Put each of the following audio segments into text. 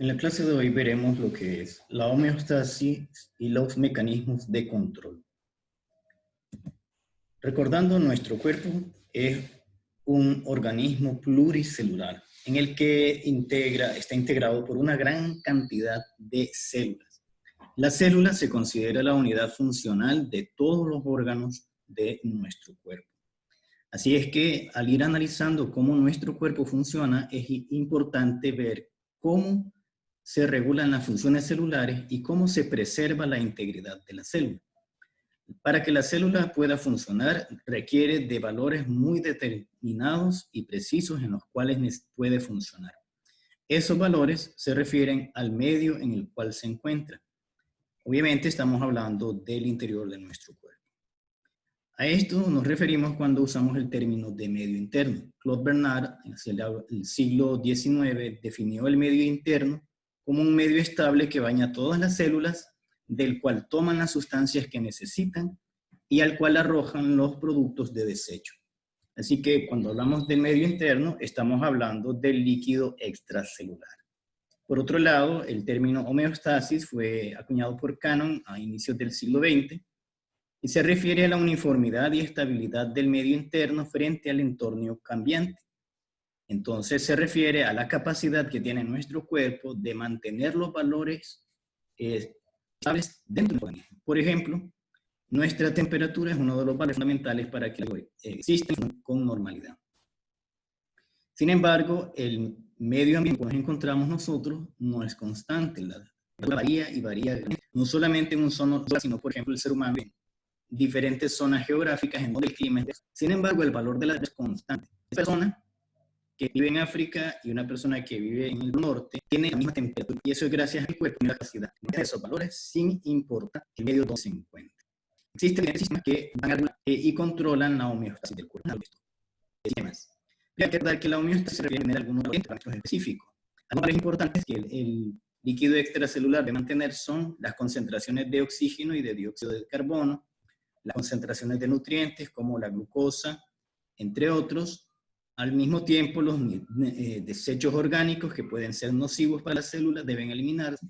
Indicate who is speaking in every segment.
Speaker 1: En la clase de hoy veremos lo que es la homeostasis y los mecanismos de control. Recordando, nuestro cuerpo es un organismo pluricelular en el que está integrado por una gran cantidad de células. La célula se considera la unidad funcional de todos los órganos de nuestro cuerpo. Así es que al ir analizando cómo nuestro cuerpo funciona, es importante ver cómo se regulan las funciones celulares y cómo se preserva la integridad de la célula. Para que la célula pueda funcionar, requiere de valores muy determinados y precisos en los cuales puede funcionar. Esos valores se refieren al medio en el cual se encuentra. Obviamente estamos hablando del interior de nuestro cuerpo. A esto nos referimos cuando usamos el término de medio interno. Claude Bernard, en el siglo XIX, definió el medio interno como un medio estable que baña todas las células, del cual toman las sustancias que necesitan y al cual arrojan los productos de desecho. Así que cuando hablamos del medio interno, estamos hablando del líquido extracelular. Por otro lado, el término homeostasis fue acuñado por Cannon a inicios del siglo XX y se refiere a la uniformidad y estabilidad del medio interno frente al entorno cambiante. Entonces se refiere a la capacidad que tiene nuestro cuerpo de mantener los valores estables dentro del organismo. Por ejemplo, nuestra temperatura es uno de los valores fundamentales para que algo exista con normalidad. Sin embargo, el medio ambiente que nos encontramos nosotros no es constante. La varía y varía, no solamente en un solo, sino por ejemplo el ser humano en diferentes zonas geográficas en donde el clima es. Sin embargo, el valor de la es constante. Esa persona que vive en África y una persona que vive en el norte tiene la misma temperatura, y eso es gracias al cuerpo y la capacidad de esos valores sin importar el medio donde se encuentre. Existen sistemas que van a regular y controlan la homeostasis del cuerpo. Sistemas. Hay que recordar que la homeostasis se refiere a algunos parámetros específicos. Algo importante es que el líquido extracelular de mantener son las concentraciones de oxígeno y de dióxido de carbono, las concentraciones de nutrientes como la glucosa, entre otros. Al mismo tiempo, los desechos orgánicos que pueden ser nocivos para las células deben eliminarse.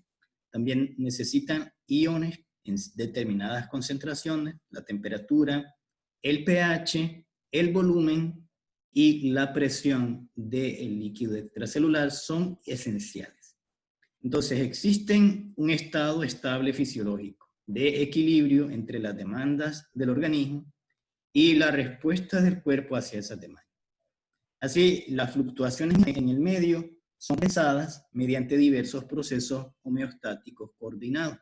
Speaker 1: También necesitan iones en determinadas concentraciones, la temperatura, el pH, el volumen y la presión del líquido extracelular son esenciales. Entonces, existen un estado estable fisiológico de equilibrio entre las demandas del organismo y la respuesta del cuerpo hacia esas demandas. Así, las fluctuaciones en el medio son pensadas mediante diversos procesos homeostáticos coordinados.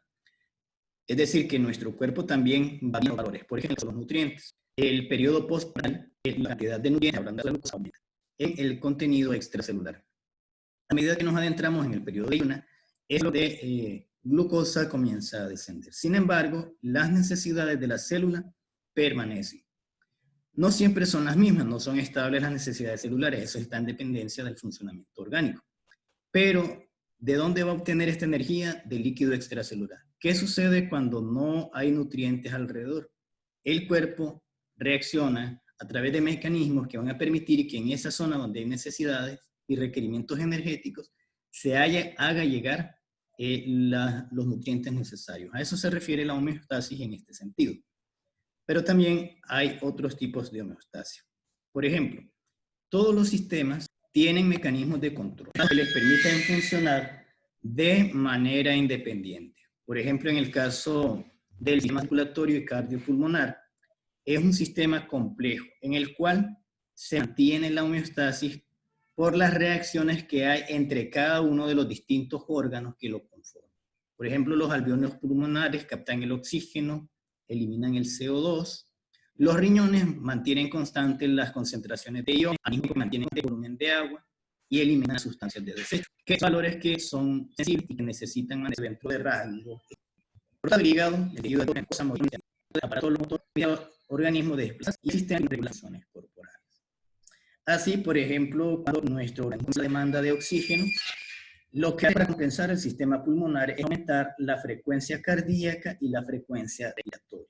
Speaker 1: Es decir, que nuestro cuerpo también varía los valores. Por ejemplo, los nutrientes. El periodo postprandial, la cantidad de nutrientes, hablando de la glucosa, aumenta en el contenido extracelular. A medida que nos adentramos en el periodo de ayuna, el lo de glucosa comienza a descender. Sin embargo, las necesidades de la célula permanecen. No siempre son las mismas, no son estables las necesidades celulares, eso está en dependencia del funcionamiento orgánico. Pero, ¿de dónde va a obtener esta energía? Del líquido extracelular. ¿Qué sucede cuando no hay nutrientes alrededor? El cuerpo reacciona a través de mecanismos que van a permitir que en esa zona donde hay necesidades y requerimientos energéticos se haga llegar los nutrientes necesarios. A eso se refiere la homeostasis en este sentido. Pero también hay otros tipos de homeostasis. Por ejemplo, todos los sistemas tienen mecanismos de control que les permiten funcionar de manera independiente. Por ejemplo, en el caso del sistema circulatorio y cardiopulmonar, es un sistema complejo en el cual se mantiene la homeostasis por las reacciones que hay entre cada uno de los distintos órganos que lo conforman. Por ejemplo, los alveolos pulmonares captan el oxígeno, eliminan el CO2. Los riñones mantienen constantes las concentraciones de iones, mantienen el volumen de agua y eliminan sustancias de desecho, que son valores que son sensibles y que necesitan manejo dentro de rango. Por el hígado, el tejido de la cosa movimiento, el aparato motor, el organismo de desplazamiento y existen regulaciones corporales. Así, por ejemplo, cuando nuestro organismo demanda de oxígeno, lo que hay para compensar el sistema pulmonar es aumentar la frecuencia cardíaca y la frecuencia respiratoria,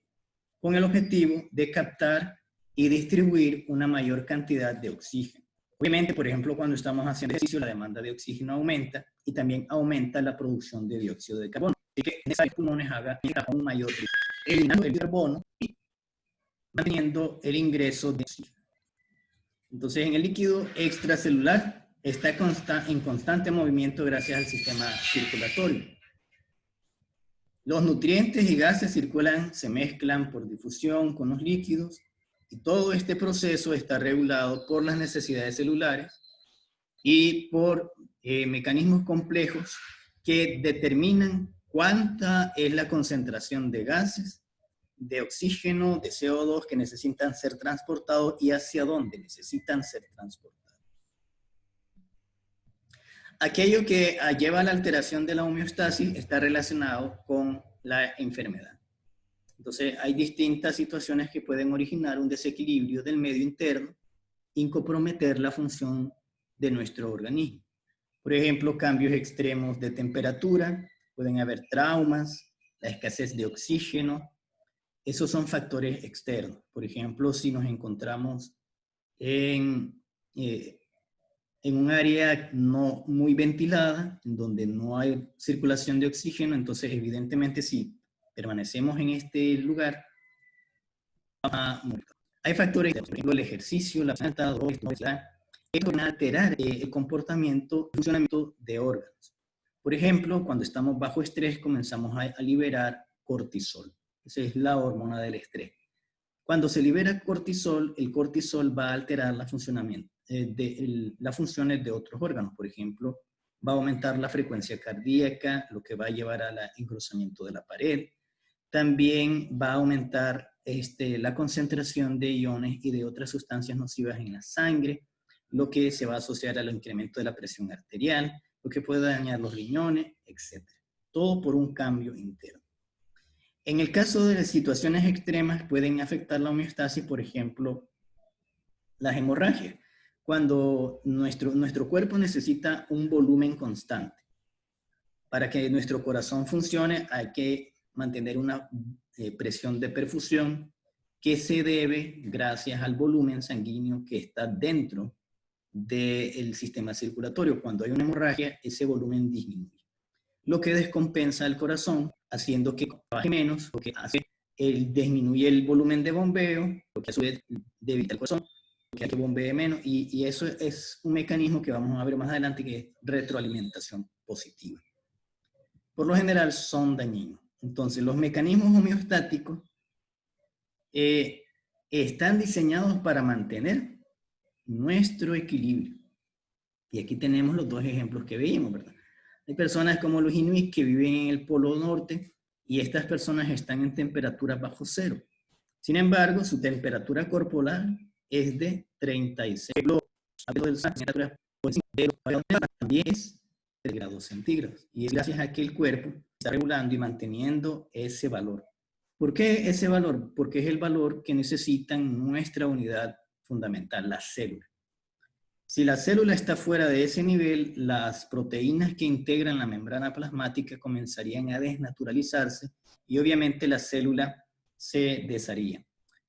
Speaker 1: con el objetivo de captar y distribuir una mayor cantidad de oxígeno. Obviamente, por ejemplo, cuando estamos haciendo ejercicio, la demanda de oxígeno aumenta y también aumenta la producción de dióxido de carbono. Así que en esos pulmones haga un mayor riesgo, eliminando el carbono y manteniendo el ingreso de oxígeno. Entonces, en el líquido extracelular está en constante movimiento gracias al sistema circulatorio. Los nutrientes y gases circulan, se mezclan por difusión con los líquidos y todo este proceso está regulado por las necesidades celulares y por mecanismos complejos que determinan cuánta es la concentración de gases, de oxígeno, de CO2 que necesitan ser transportados y hacia dónde necesitan ser transportados. Aquello que lleva a la alteración de la homeostasis está relacionado con la enfermedad. Entonces, hay distintas situaciones que pueden originar un desequilibrio del medio interno y comprometer la función de nuestro organismo. Por ejemplo, cambios extremos de temperatura, pueden haber traumas, la escasez de oxígeno. Esos son factores externos. Por ejemplo, si nos encontramos en un área no muy ventilada, en donde no hay circulación de oxígeno, entonces evidentemente si permanecemos en este lugar, vamos a morir. Hay factores, por ejemplo, el ejercicio, la planta, que pueden alterar el comportamiento y funcionamiento de órganos. Por ejemplo, cuando estamos bajo estrés, comenzamos a liberar cortisol. Esa es la hormona del estrés. Cuando se libera cortisol, el cortisol va a alterar el funcionamiento las funciones de otros órganos. Por ejemplo, va a aumentar la frecuencia cardíaca, lo que va a llevar al engrosamiento de la pared. También va a aumentar la concentración de iones y de otras sustancias nocivas en la sangre, lo que se va a asociar al incremento de la presión arterial, lo que puede dañar los riñones, etc. Todo por un cambio interno. En el caso de las situaciones extremas pueden afectar la homeostasis, por ejemplo, las hemorragias. Cuando nuestro cuerpo necesita un volumen constante. Para que nuestro corazón funcione hay que mantener una presión de perfusión que se debe gracias al volumen sanguíneo que está dentro del sistema circulatorio. Cuando hay una hemorragia, ese volumen disminuye, lo que descompensa el corazón, haciendo que trabaje menos, lo que hace disminuye el volumen de bombeo, lo que a su vez debilita el corazón, que bombee menos, y eso es un mecanismo que vamos a ver más adelante, que es retroalimentación positiva. Por lo general son dañinos. Entonces, los mecanismos homeostáticos están diseñados para mantener nuestro equilibrio. Y aquí tenemos los dos ejemplos que veíamos, ¿verdad? Hay personas como los inuit que viven en el Polo Norte y estas personas están en temperatura bajo cero. Sin embargo, su temperatura corporal es de 36 también es 3 grados centígrados. Y es gracias a que el cuerpo está regulando y manteniendo ese valor. ¿Por qué ese valor? Porque es el valor que necesitan nuestra unidad fundamental, la célula. Si la célula está fuera de ese nivel, las proteínas que integran la membrana plasmática comenzarían a desnaturalizarse y obviamente la célula se desharía.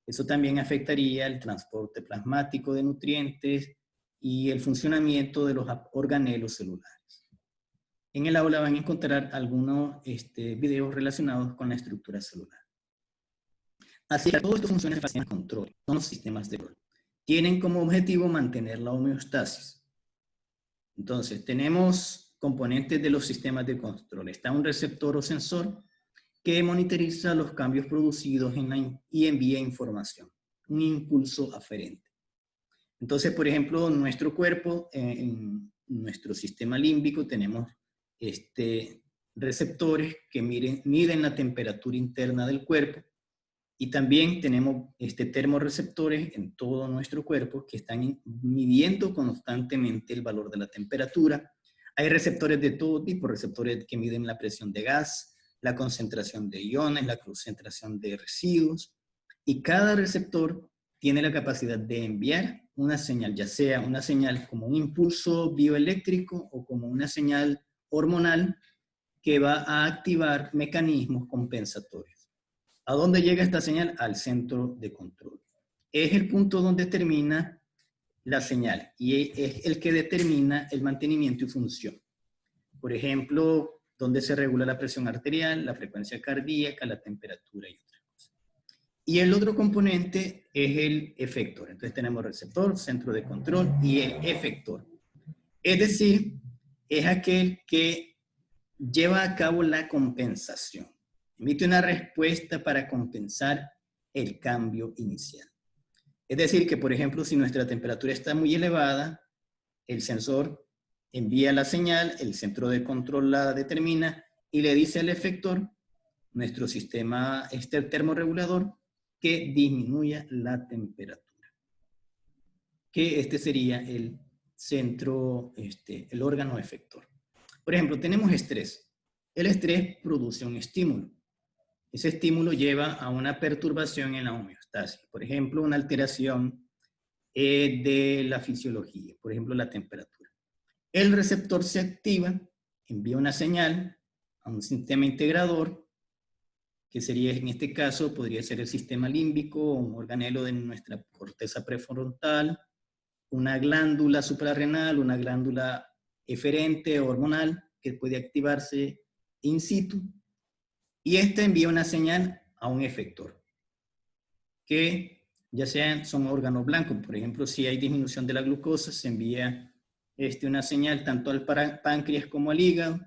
Speaker 1: Eso también afectaría el transporte plasmático de nutrientes y el funcionamiento de los organelos celulares. En el aula van a encontrar algunos videos relacionados con la estructura celular. Así que todo esto funciona en control, son los sistemas de control. Tienen como objetivo mantener la homeostasis. Entonces, tenemos componentes de los sistemas de control. Está un receptor o sensor que monitoriza los cambios producidos y envía información, un impulso aferente. Entonces, por ejemplo, en nuestro cuerpo, en nuestro sistema límbico, tenemos receptores que miden la temperatura interna del cuerpo, y también tenemos termorreceptores en todo nuestro cuerpo que están midiendo constantemente el valor de la temperatura. Hay receptores de todo tipo, receptores que miden la presión de gas, la concentración de iones, la concentración de residuos, y cada receptor tiene la capacidad de enviar una señal, ya sea una señal como un impulso bioeléctrico o como una señal hormonal que va a activar mecanismos compensatorios. ¿A dónde llega esta señal? Al centro de control. Es el punto donde termina la señal y es el que determina el mantenimiento y función. Por ejemplo, donde se regula la presión arterial, la frecuencia cardíaca, la temperatura y otras cosas. Y el otro componente es el efector. Entonces tenemos receptor, centro de control y el efector. Es decir, es aquel que lleva a cabo la compensación. Emite una respuesta para compensar el cambio inicial. Es decir, que por ejemplo, si nuestra temperatura está muy elevada, el sensor envía la señal, el centro de control la determina y le dice al efector, nuestro sistema termorregulador, que disminuya la temperatura. Que este sería el centro, el órgano efector. Por ejemplo, tenemos estrés. El estrés produce un estímulo. Ese estímulo lleva a una perturbación en la homeostasis. Por ejemplo, una alteración de la fisiología, por ejemplo, la temperatura. El receptor se activa, envía una señal a un sistema integrador, que sería, en este caso, podría ser el sistema límbico, un organelo de nuestra corteza prefrontal, una glándula suprarrenal, una glándula eferente hormonal, que puede activarse in situ, y esta envía una señal a un efector, que ya sean, son órganos blancos. Por ejemplo, si hay disminución de la glucosa, se envía una señal tanto al páncreas como al hígado,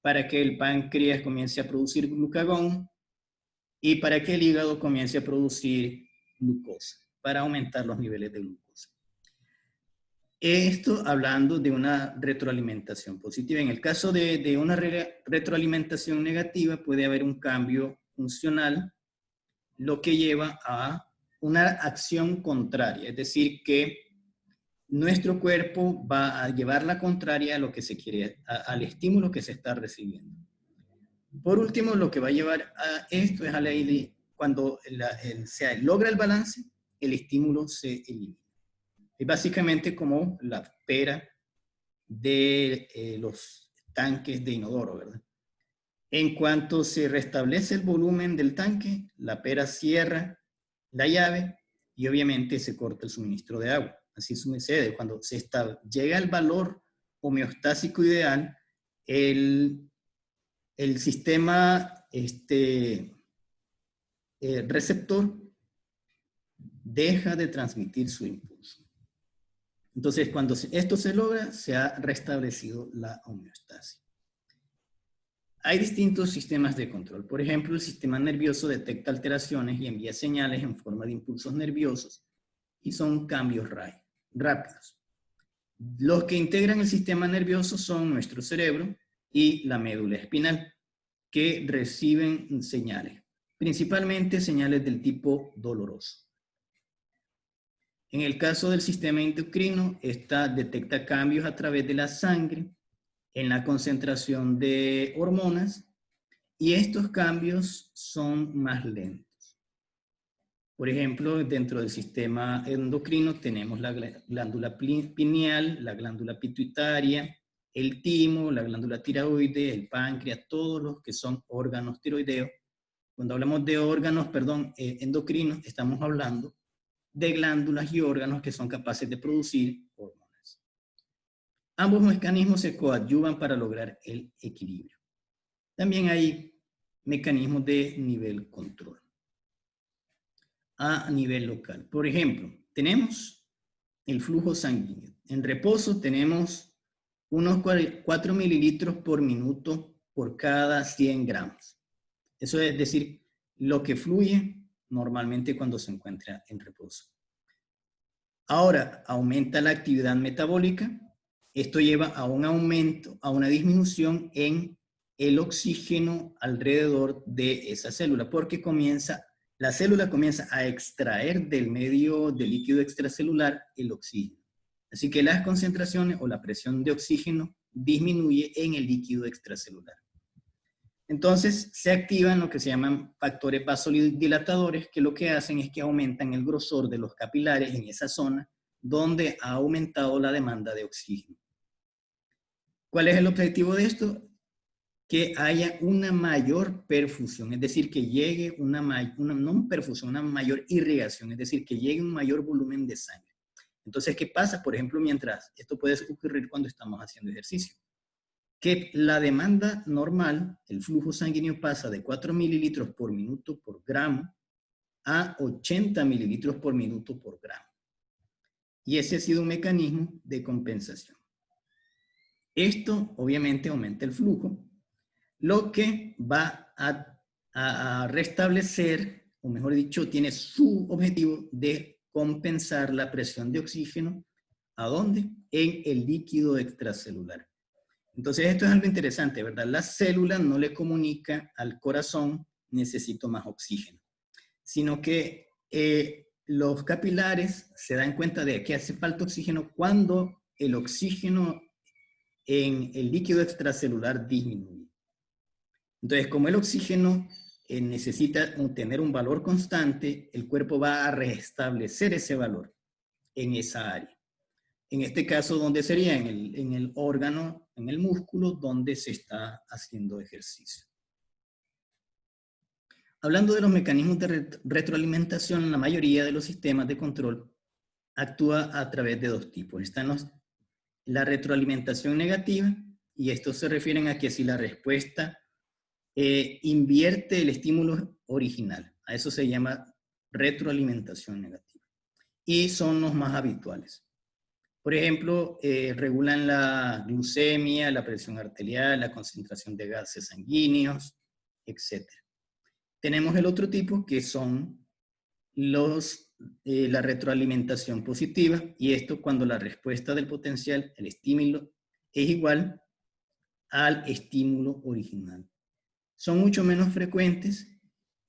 Speaker 1: para que el páncreas comience a producir glucagón y para que el hígado comience a producir glucosa, para aumentar los niveles de glucosa. Esto hablando de una retroalimentación positiva. En el caso de una retroalimentación negativa, puede haber un cambio funcional, lo que lleva a una acción contraria, es decir, que nuestro cuerpo va a llevar la contraria a lo que se quiere, al estímulo que se está recibiendo. Por último, lo que va a llevar a esto es a cuando se logra el balance, el estímulo se elimina. Es básicamente como la pera de los tanques de inodoro, ¿verdad? En cuanto se restablece el volumen del tanque, la pera cierra la llave y obviamente se corta el suministro de agua. Así sucede. Cuando llega al valor homeostásico ideal, el sistema receptor deja de transmitir su impulso. Entonces, cuando esto se logra, se ha restablecido la homeostasis. Hay distintos sistemas de control. Por ejemplo, el sistema nervioso detecta alteraciones y envía señales en forma de impulsos nerviosos y son cambios rápidos. Los que integran el sistema nervioso son nuestro cerebro y la médula espinal, que reciben señales, principalmente señales del tipo doloroso. En el caso del sistema endocrino, esta detecta cambios a través de la sangre en la concentración de hormonas y estos cambios son más lentos. Por ejemplo, dentro del sistema endocrino tenemos la glándula pineal, la glándula pituitaria, el timo, la glándula tiroides, el páncreas, todos los que son órganos tiroideos. Cuando hablamos de órganos, endocrinos, estamos hablando de glándulas y órganos que son capaces de producir hormonas. Ambos mecanismos se coadyuvan para lograr el equilibrio. También hay mecanismos de nivel control a nivel local. Por ejemplo, tenemos el flujo sanguíneo. En reposo tenemos unos 4 mililitros por minuto por cada 100 gramos. Eso es decir, lo que fluye normalmente cuando se encuentra en reposo. Ahora, aumenta la actividad metabólica. Esto lleva a un aumento, a una disminución en el oxígeno alrededor de esa célula, porque la célula comienza a extraer del medio del líquido extracelular el oxígeno. Así que las concentraciones o la presión de oxígeno disminuye en el líquido extracelular. Entonces se activan lo que se llaman factores vasodilatadores, que lo que hacen es que aumentan el grosor de los capilares en esa zona donde ha aumentado la demanda de oxígeno. ¿Cuál es el objetivo de esto? Que haya una mayor perfusión, es decir, que llegue no perfusión, una mayor irrigación, es decir, que llegue un mayor volumen de sangre. Entonces, ¿qué pasa? Por ejemplo, esto puede ocurrir cuando estamos haciendo ejercicio, que la demanda normal, el flujo sanguíneo pasa de 4 mililitros por minuto por gramo a 80 mililitros por minuto por gramo. Y ese ha sido un mecanismo de compensación. Esto obviamente aumenta el flujo, lo que va a restablecer, o mejor dicho, tiene su objetivo de compensar la presión de oxígeno. ¿A dónde? En el líquido extracelular. Entonces esto es algo interesante, ¿verdad? La célula no le comunica al corazón, necesito más oxígeno, sino que los capilares se dan cuenta de que hace falta oxígeno cuando el oxígeno en el líquido extracelular disminuye. Entonces, como el oxígeno necesita tener un valor constante, el cuerpo va a restablecer ese valor en esa área. En este caso, ¿dónde sería? En el órgano, en el músculo, donde se está haciendo ejercicio. Hablando de los mecanismos de retroalimentación, la mayoría de los sistemas de control actúa a través de dos tipos. Están la retroalimentación negativa, y estos se refieren a que si la respuesta invierte el estímulo original, a eso se llama retroalimentación negativa. Y son los más habituales. Por ejemplo, regulan la glucemia, la presión arterial, la concentración de gases sanguíneos, etc. Tenemos el otro tipo que son la retroalimentación positiva, y esto cuando la respuesta del potencial, el estímulo, es igual al estímulo original. Son mucho menos frecuentes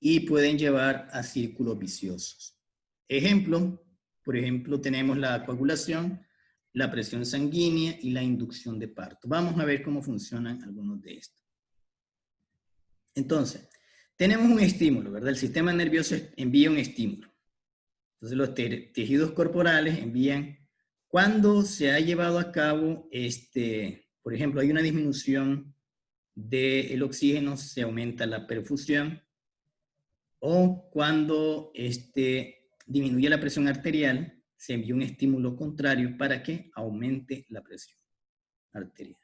Speaker 1: y pueden llevar a círculos viciosos. Por ejemplo, tenemos la coagulación, la presión sanguínea y la inducción de parto. Vamos a ver cómo funcionan algunos de estos. Entonces, tenemos un estímulo, ¿verdad? El sistema nervioso envía un estímulo. Entonces, los tejidos corporales envían, cuando se ha llevado a cabo, por ejemplo, hay una disminución del oxígeno, se aumenta la perfusión, o cuando disminuye la presión arterial, se envía un estímulo contrario para que aumente la presión arterial.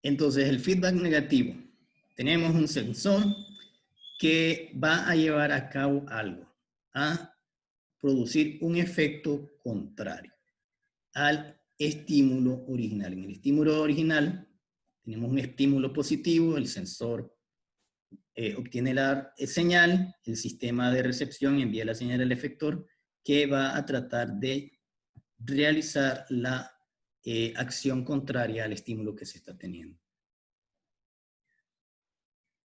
Speaker 1: Entonces, el feedback negativo. Tenemos un sensor que va a llevar a cabo algo, a producir un efecto contrario al estímulo original. En el estímulo original tenemos un estímulo positivo, el sensor obtiene la señal, el sistema de recepción envía la señal al efector, que va a tratar de realizar la acción contraria al estímulo que se está teniendo.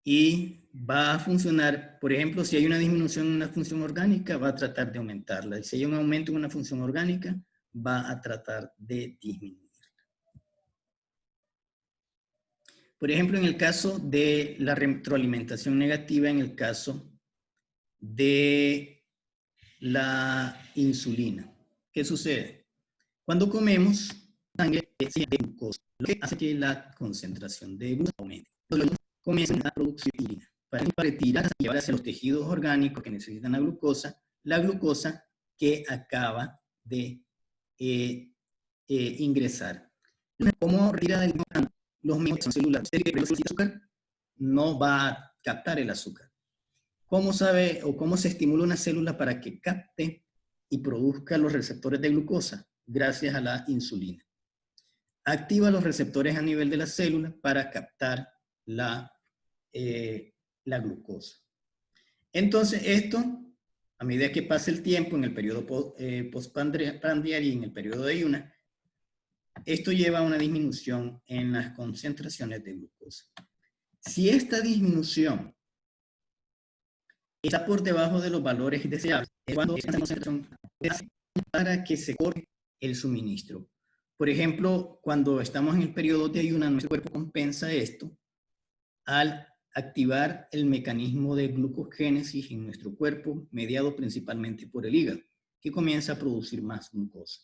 Speaker 1: Y va a funcionar, por ejemplo, si hay una disminución en una función orgánica, va a tratar de aumentarla. Y si hay un aumento en una función orgánica, va a tratar de disminuirla. Por ejemplo, en el caso de la retroalimentación negativa, en el caso de la insulina, ¿qué sucede? Cuando comemos, sangre se de glucosa, lo que hace que la concentración de glucosa aumente. Entonces, comienzan a producir insulina para retirar y llevar hacia los tejidos orgánicos que necesitan la glucosa que acaba de ingresar. ¿Cómo retira los mismos celulares? El azúcar no va a captar el azúcar. ¿Cómo sabe o cómo se estimula una célula para que capte y produzca los receptores de glucosa? Gracias a la insulina. Activa los receptores a nivel de la célula para captar la glucosa. Entonces, esto, a medida que pasa el tiempo en el periodo postprandial y en el periodo de ayuna, esto lleva a una disminución en las concentraciones de glucosa. Si esta disminución está por debajo de los valores deseables, es cuando esta concentración hace para que se corte el suministro. Por ejemplo, cuando estamos en el periodo de ayuna, nuestro cuerpo compensa esto al activar el mecanismo de glucogénesis en nuestro cuerpo, mediado principalmente por el hígado, que comienza a producir más glucosa.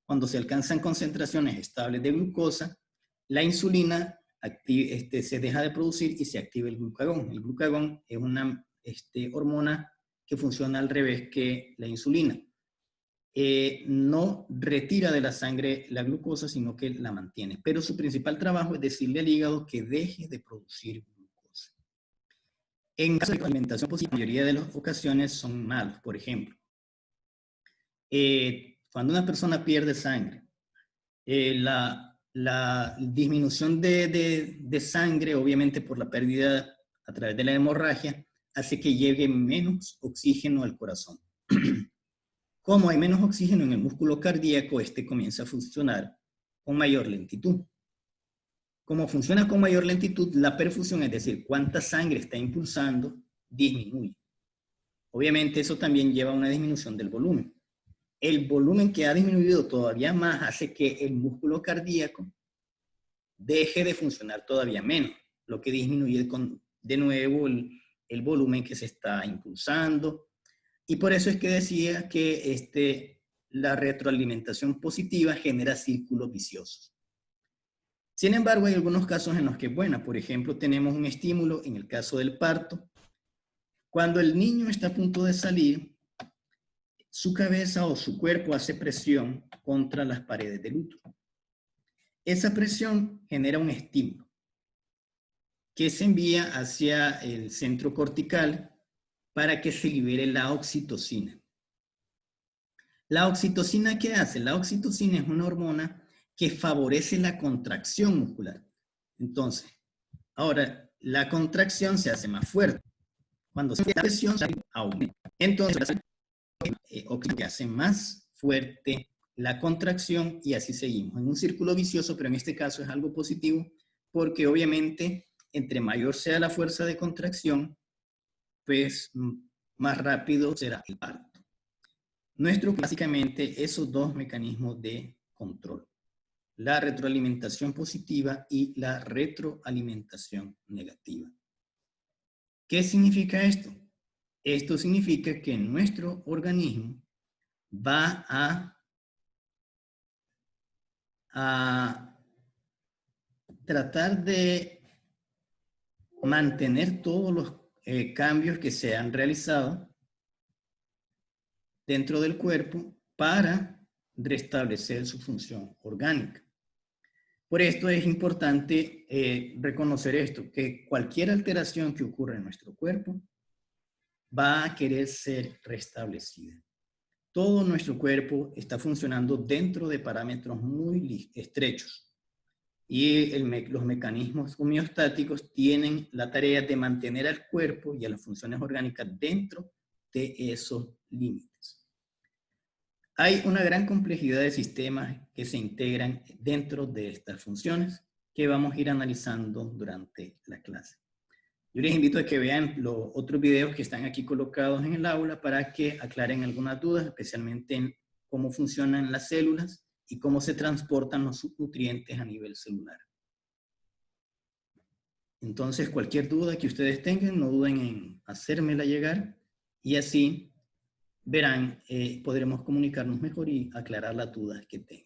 Speaker 1: Cuando se alcanzan concentraciones estables de glucosa, la insulina se deja de producir y se activa el glucagón. El glucagón es una hormona que funciona al revés que la insulina. No retira de la sangre la glucosa, sino que la mantiene. Pero su principal trabajo es decirle al hígado que deje de producir glucosa. En caso de alimentación positiva, la mayoría de las ocasiones son malos. Por ejemplo, cuando una persona pierde sangre, la disminución de sangre, obviamente por la pérdida a través de la hemorragia, hace que llegue menos oxígeno al corazón. Como hay menos oxígeno en el músculo cardíaco, este comienza a funcionar con mayor lentitud. Como funciona con mayor lentitud, la perfusión, es decir, cuánta sangre está impulsando, disminuye. Obviamente eso también lleva a una disminución del volumen. El volumen que ha disminuido todavía más hace que el músculo cardíaco deje de funcionar todavía menos, lo que disminuye de nuevo el volumen que se está impulsando. Y por eso es que decía que la retroalimentación positiva genera círculos viciosos. Sin embargo, hay algunos casos en los que es buena. Por ejemplo, tenemos un estímulo en el caso del parto. Cuando el niño está a punto de salir, su cabeza o su cuerpo hace presión contra las paredes del útero. Esa presión genera un estímulo que se envía hacia el centro cortical para que se libere la oxitocina. ¿La oxitocina qué hace? La oxitocina es una hormona que favorece la contracción muscular. Entonces, ahora la contracción se hace más fuerte. Cuando se hace la presión, se aumenta. Entonces, que hace más fuerte la contracción y así seguimos. En un círculo vicioso, pero en este caso es algo positivo porque obviamente entre mayor sea la fuerza de contracción, pues más rápido será el parto. Básicamente esos dos mecanismos de control, la retroalimentación positiva y la retroalimentación negativa. ¿Qué significa esto? Esto significa que nuestro organismo va a tratar de mantener todos los cambios que se han realizado dentro del cuerpo para restablecer su función orgánica. Por esto es importante reconocer esto, que cualquier alteración que ocurra en nuestro cuerpo va a querer ser restablecida. Todo nuestro cuerpo está funcionando dentro de parámetros muy estrechos y los mecanismos homeostáticos tienen la tarea de mantener al cuerpo y a las funciones orgánicas dentro de esos límites. Hay una gran complejidad de sistemas que se integran dentro de estas funciones que vamos a ir analizando durante la clase. Yo les invito a que vean los otros videos que están aquí colocados en el aula para que aclaren algunas dudas, especialmente en cómo funcionan las células y cómo se transportan los nutrientes a nivel celular. Entonces, cualquier duda que ustedes tengan, no duden en hacérmela llegar y así verán, podremos comunicarnos mejor y aclarar las dudas que tengan.